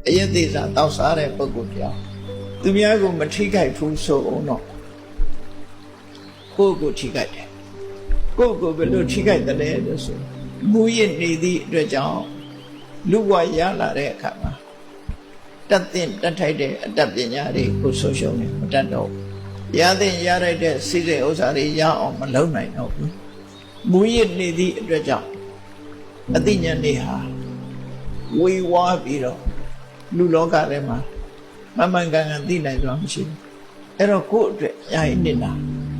အယက်သေးစားတောက်စားတဲ့ပုဂ္ဂိုလ်တရားသူများကိုမထိခိုက်ဘူးဆိုအောင်တော့ကိုယ့်ကိုထိခိုက်တယ်ကိုယ့်ကိုဘယ်လိုထိခိုက်တယ်လဲလို့ဆိုမူရစ်နေသည့်အတွက်ကြောင့်လူဘဝရလာတဲ့အခါမှာတတ်ထိုက်တဲ့အတတ်ပညာတွေကိုဆုံးရှုံးနေမတတ်တော့ရတဲ့ရလိုက်တဲ့စိစိဥစ္စာတွေရအောင်မလုပ်နိုင်တော့ဘူးမူရစ်နေသည့်အတွက်ကြောင့်အသိဉာဏ်တွေဟာဝေဝါးပြီးတော့လူလောကထဲမှာမမှန်ကန်ကန်သိနိုင်စွာမရှိဘူးအဲ့တော့ကိုယ့်အတွက်ယာယီနေတာ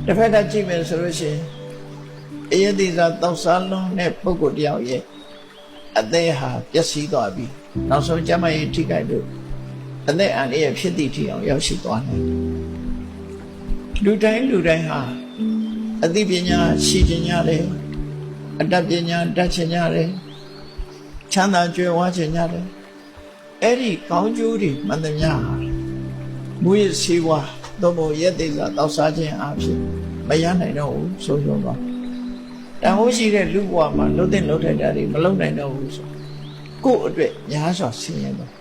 တစ်ဖက်ကကြည့်မယ်ဆိုလို့ရှိရင်အယတိစာတောက်စားလုံးတဲ့ပုဂ္ဂိုလ်တယောက်ရဲ့အသက်ဟာပျက်စီးသွားပြီနောက်ဆုံးကျမကြီးထိခိုက်လို့အသက်အန္တရာယ်ဖြစ်သည့်ထိအောင်ရောက်ရှိသွားတယ်လူတိုင်းဟာအသိပညာရှိခြင်းရတယ်အတတ်ပညာတတ်ခြင်းရတယ်ချမ်းသာကြွယ်ဝခြင်းရတယ်အဲ့ဒီကောင်းကျိုးတွေမှန်သမျှဟာမူရစ်ဆေးဝါးသို့မဟုတ်ရက်သေးစွာတောက်စားခြင်းအဖြစ်မရနိုင်တော့ဘူးဆုံးရှုံးသွားတန်ဖိုးရှိတဲ့လူဘဝမှာလှုပ်တဲ့လှုပ်ထိုက်တာတွေမလုပ်နိုင်တော့ဘူးဆိုကိုယ့်အတွက်များစွာဆင်းရဲသွား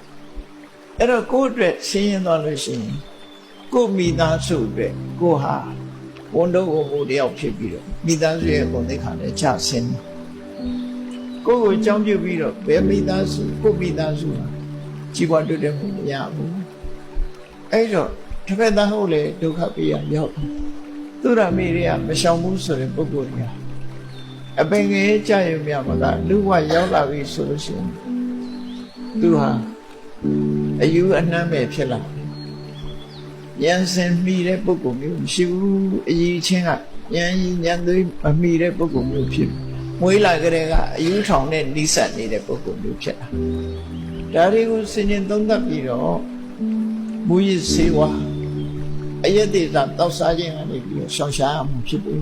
အဲ့တော့ကိုယ့်အတွက်ဆင်းရဲသွားလို့ရှိရင်ကိုယ့်မိသားစုအတွက်ကိုဟာဝန်တော့ကိုယ်တယောက်ဖြစ်ပြီးတော့မိသားစုရဲ့ပုံသိက္ခာနဲ့ချဆင်းကိုယ့်ကိုအကြောင်းပြုပြီးတော့ဘယ်မိသားစုကိုယ့်မိသားစုဟာကြီးပွားတိုးတက်မှုမရဘူးအဲ့တော့တစ်ဖက်သားဟုတ်လေဒုက္ခပေးရရောက်သူရမေတွေကမရှောင်ဘူးဆိုတဲ့ပုဂ္ဂိုလ်တွေဟာအပင်ငယ်ကြရုံမြမကလူဘဝရောက်လာပြီဆိုလို့ရှိရင်သူဟာအယူအနှမ်းပဲဖြစ်လာဉာဏ်စင်မိတဲ့ပုဂ္ဂိုလ်မျိုးမရှိဘူးအကြီးချင်းကဉာဏ်သွေးမမိတဲ့ပုဂ္ဂိုလ်မျိုးဖြစ်မွေးလာကြတဲ့ကအယူထောင်နဲ့နှိစက်နေတဲ့ပုဂ္ဂိုလ်မျိုးဖြစ်လာဒါတွေကိုစဉ်းကျင်သုံးသပ်ပြီးတော့မူရစ်ဆေးဝါးအယက်သေးတာတောက်စားခြင်းကနေပြီးရှောင်ရှားမှုဖြစ်တယ်